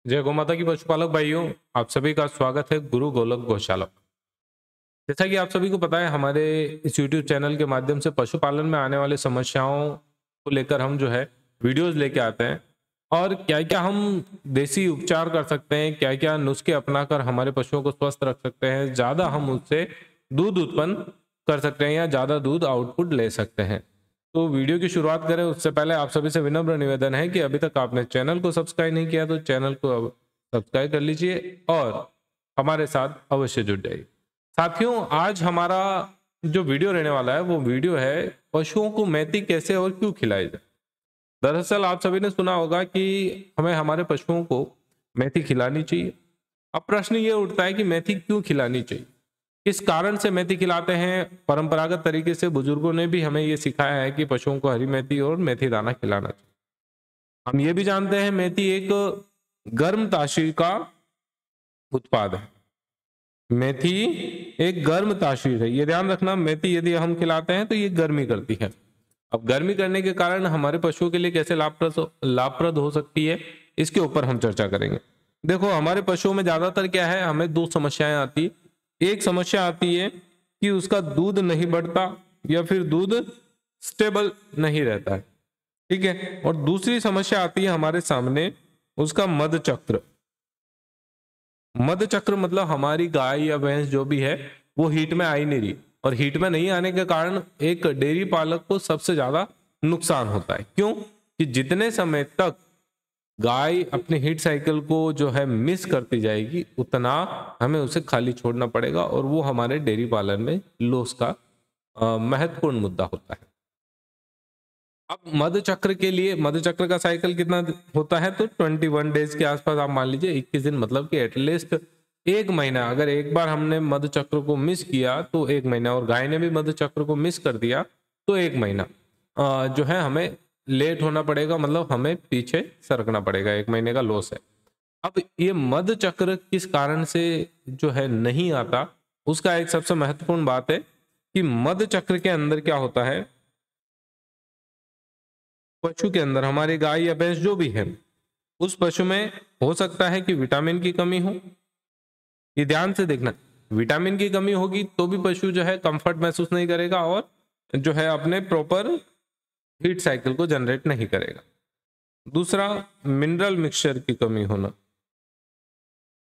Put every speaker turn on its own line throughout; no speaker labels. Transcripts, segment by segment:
जय गौ माता की पशुपालक भाइयों, आप सभी का स्वागत है गुरु गोलक गौशाला। जैसा कि आप सभी को पता है, हमारे इस YouTube चैनल के माध्यम से पशुपालन में आने वाली समस्याओं को लेकर हम जो है वीडियोस लेके आते हैं और क्या क्या हम देसी उपचार कर सकते हैं, क्या क्या नुस्खे अपनाकर हमारे पशुओं को स्वस्थ रख सकते हैं, ज़्यादा हम उससे दूध उत्पन्न कर सकते हैं या ज़्यादा दूध आउटपुट ले सकते हैं। तो वीडियो की शुरुआत करें उससे पहले आप सभी से विनम्र निवेदन है कि अभी तक आपने चैनल को सब्सक्राइब नहीं किया तो चैनल को अब सब्सक्राइब कर लीजिए और हमारे साथ अवश्य जुड़ जाइए। साथियों, आज हमारा जो वीडियो रहने वाला है वो वीडियो है पशुओं को मेथी कैसे और क्यों खिलाई जाए। दरअसल आप सभी ने सुना होगा कि हमें हमारे पशुओं को मेथी खिलानी चाहिए। अब प्रश्न ये उठता है कि मेथी क्यों खिलानी चाहिए, किस कारण से मेथी खिलाते हैं। परंपरागत तरीके से बुजुर्गों ने भी हमें ये सिखाया है कि पशुओं को हरी मेथी और मेथी दाना खिलाना चाहिए। हम ये भी जानते हैं मेथी एक गर्म तासीर का उत्पाद है। मेथी एक गर्म तासीर है, ये ध्यान रखना। मेथी यदि हम खिलाते हैं तो ये गर्मी करती है। अब गर्मी करने के कारण हमारे पशुओं के लिए कैसे लाभप्रद हो सकती है, इसके ऊपर हम चर्चा करेंगे। देखो, हमारे पशुओं में ज्यादातर क्या है, हमें दो समस्याएं आती है। एक समस्या आती है कि उसका दूध नहीं बढ़ता या फिर दूध स्टेबल नहीं रहता है, ठीक है। और दूसरी समस्या आती है हमारे सामने, उसका मध चक्र। मध चक्र मतलब हमारी गाय या भैंस जो भी है वो हीट में आ ही नहीं रही, और हीट में नहीं आने के कारण एक डेयरी पालक को सबसे ज्यादा नुकसान होता है। क्यों? कि जितने समय तक गाय अपने हीट साइकिल को जो है मिस करती जाएगी, उतना हमें उसे खाली छोड़ना पड़ेगा, और वो हमारे डेयरी पालन में लॉस का महत्वपूर्ण मुद्दा होता है। अब मध चक्र के लिए, मध चक्र का साइकिल कितना होता है, तो 21 डेज के आसपास आप मान लीजिए, 21 दिन, मतलब कि एटलीस्ट एक महीना। अगर एक बार हमने मध चक्र को मिस किया तो एक महीना, और गाय ने भी मध चक्र को मिस कर दिया तो एक महीना जो है हमें लेट होना पड़ेगा, मतलब हमें पीछे सरकना पड़ेगा, एक महीने का लॉस है। अब ये मध चक्र किस कारण से जो है नहीं आता, उसका एक सबसे महत्वपूर्ण बात है कि मध चक्र के अंदर क्या होता है, पशु के अंदर, हमारी गाय या भैंस जो भी है, उस पशु में हो सकता है कि विटामिन की कमी हो। ये ध्यान से देखना, विटामिन की कमी होगी तो भी पशु जो है कंफर्ट महसूस नहीं करेगा और जो है अपने प्रॉपर हीट साइकिल को जनरेट नहीं करेगा। दूसरा, मिनरल मिक्सचर की कमी होना।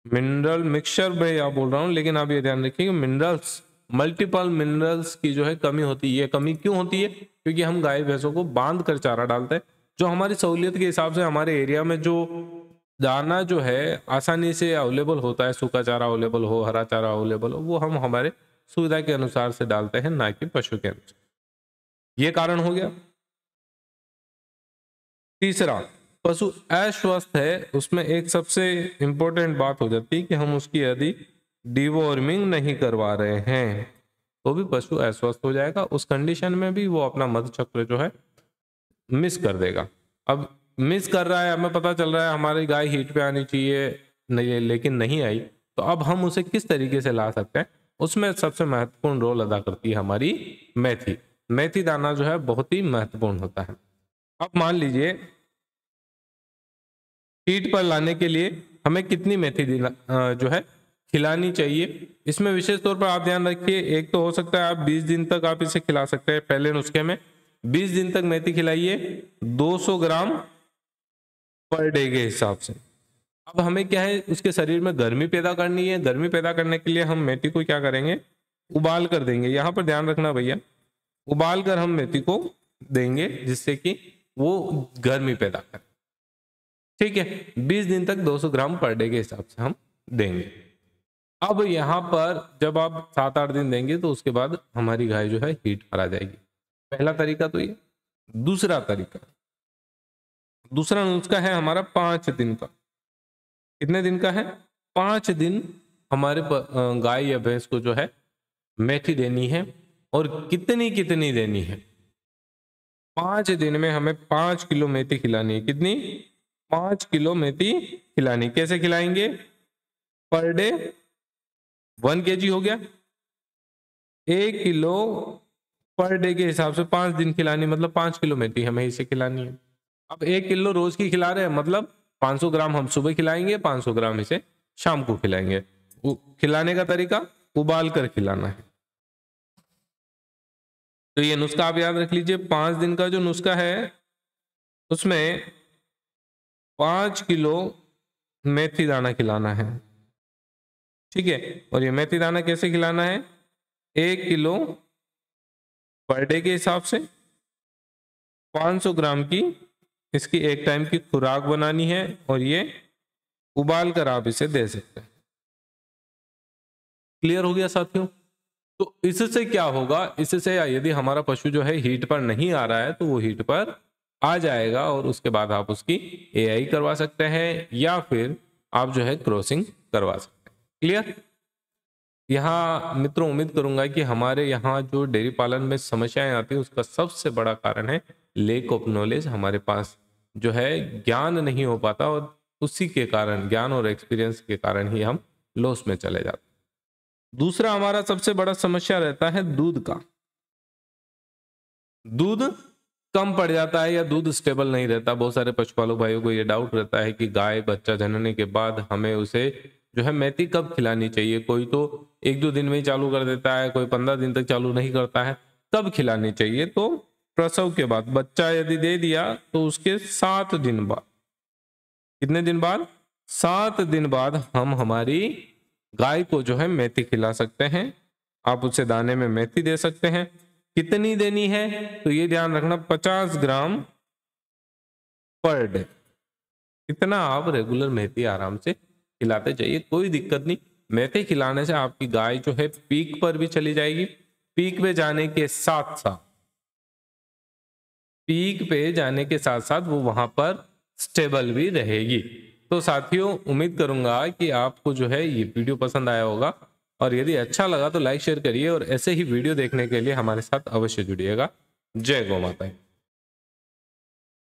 मिनरल मिक्सचर में आप बोल रहा हूं, लेकिन आप ये ध्यान रखिए कि मिनरल्स, मल्टीपल मिनरल्स की जो है कमी होती है। ये कमी क्यों होती है? क्योंकि हम गाय भैंसों को बांध कर चारा डालते हैं, जो हमारी सहूलियत के हिसाब से हमारे एरिया में जो दाना जो है आसानी से अवेलेबल होता है, सूखा चारा अवेलेबल हो, हरा चारा अवेलेबल हो, वो हम हमारे सुविधा के अनुसार से डालते हैं, ना कि पशु के अनुसार। ये कारण हो गया। तीसरा, पशु अस्वस्थ है, उसमें एक सबसे इंपॉर्टेंट बात हो जाती है कि हम उसकी यदि डिवॉर्मिंग नहीं करवा रहे हैं तो भी पशु अस्वस्थ हो जाएगा। उस कंडीशन में भी वो अपना मध चक्र जो है मिस कर देगा। अब मिस कर रहा है, हमें पता चल रहा है हमारी गाय हीट पे आनी चाहिए, नहीं, लेकिन नहीं आई, तो अब हम उसे किस तरीके से ला सकते हैं, उसमें सबसे महत्वपूर्ण रोल अदा करती है हमारी मेथी। मेथी दाना जो है बहुत ही महत्वपूर्ण होता है। अब मान लीजिए, हीट पर लाने के लिए हमें कितनी मेथी जो है खिलानी चाहिए, इसमें विशेष तौर पर आप ध्यान रखिए। एक तो हो सकता है आप 20 दिन तक आप इसे खिला सकते हैं। पहले नुस्खे में 20 दिन तक मेथी खिलाइए, 200 ग्राम पर डे के हिसाब से। अब हमें क्या है, उसके शरीर में गर्मी पैदा करनी है। गर्मी पैदा करने के लिए हम मेथी को क्या करेंगे, उबाल कर देंगे। यहां पर ध्यान रखना भैया, उबाल कर हम मेथी को देंगे जिससे कि वो गर्मी पैदा करे, ठीक है। 20 दिन तक 200 ग्राम पर डे के हिसाब से हम देंगे। अब यहाँ पर जब आप 7-8 दिन देंगे तो उसके बाद हमारी गाय जो है हीट पर आ जाएगी। पहला तरीका तो ये। दूसरा तरीका, दूसरा नुस्खा है हमारा 5 दिन का। कितने दिन का है? 5 दिन हमारे गाय या भैंस को जो है मेथी देनी है। और कितनी कितनी देनी है? 5 दिन में हमें 5 किलो मेथी खिलानी है। कितनी? 5 किलो मेथी खिलानी। कैसे खिलाएंगे? पर डे 1 kg हो गया, 1 किलो पर डे के हिसाब से 5 दिन खिलानी, मतलब 5 किलो मेथी हमें इसे खिलानी है। अब 1 किलो रोज की खिला रहे हैं, मतलब 500 ग्राम हम सुबह खिलाएंगे, 500 ग्राम इसे शाम को खिलाएंगे। खिलाने का तरीका उबाल कर खिलाना है। तो ये नुस्खा आप याद रख लीजिए। 5 दिन का जो नुस्खा है उसमें 5 किलो मेथी दाना खिलाना है, ठीक है। और ये मेथी दाना कैसे खिलाना है, 1 किलो पर डे के हिसाब से 500 ग्राम की इसकी एक टाइम की खुराक बनानी है, और ये उबाल कर आप इसे दे सकते हैं। क्लियर हो गया साथियों। तो इससे क्या होगा, इससे यदि हमारा पशु जो है हीट पर नहीं आ रहा है तो वो हीट पर आ जाएगा, और उसके बाद आप उसकी एआई करवा सकते हैं या फिर आप जो है क्रॉसिंग करवा सकते हैं। क्लियर। यहाँ मित्रों उम्मीद करूंगा कि हमारे यहाँ जो डेयरी पालन में समस्याएं आती हैं उसका सबसे बड़ा कारण है लेक ऑफ नॉलेज। हमारे पास जो है ज्ञान नहीं हो पाता, और उसी के कारण, ज्ञान और एक्सपीरियंस के कारण ही हम लॉस में चले जाते हैं। दूसरा हमारा सबसे बड़ा समस्या रहता है दूध का। दूध कम पड़ जाता है या दूध स्टेबल नहीं रहता। बहुत सारे पशुपालक भाइयों को ये डाउट रहता है कि गाय बच्चा जनने के बाद हमें उसे जो है मेथी कब खिलानी चाहिए। कोई तो 1-2 दिन में ही चालू कर देता है, कोई 15 दिन तक चालू नहीं करता है। कब खिलानी चाहिए, तो प्रसव के बाद। बच्चा यदि दे दिया तो उसके 7 दिन बाद, कितने दिन बाद, 7 दिन बाद हम हमारी गाय को जो है मेथी खिला सकते हैं। आप उसे दाने में मेथी दे सकते हैं। कितनी देनी है, तो ये ध्यान रखना 50 ग्राम पर डे। इतना आप रेगुलर मेथी आराम से खिलाते जाइए, कोई दिक्कत नहीं। मेथी खिलाने से आपकी गाय जो है पीक पर भी चली जाएगी। पीक पे जाने के साथ साथ, पीक पे जाने के साथ साथ वो वहां पर स्टेबल भी रहेगी। तो साथियों उम्मीद करूंगा कि आपको जो है ये वीडियो पसंद आया होगा, और यदि अच्छा लगा तो लाइक शेयर करिए, और ऐसे ही वीडियो देखने के लिए हमारे साथ अवश्य जुड़िएगा। जय गौ माता।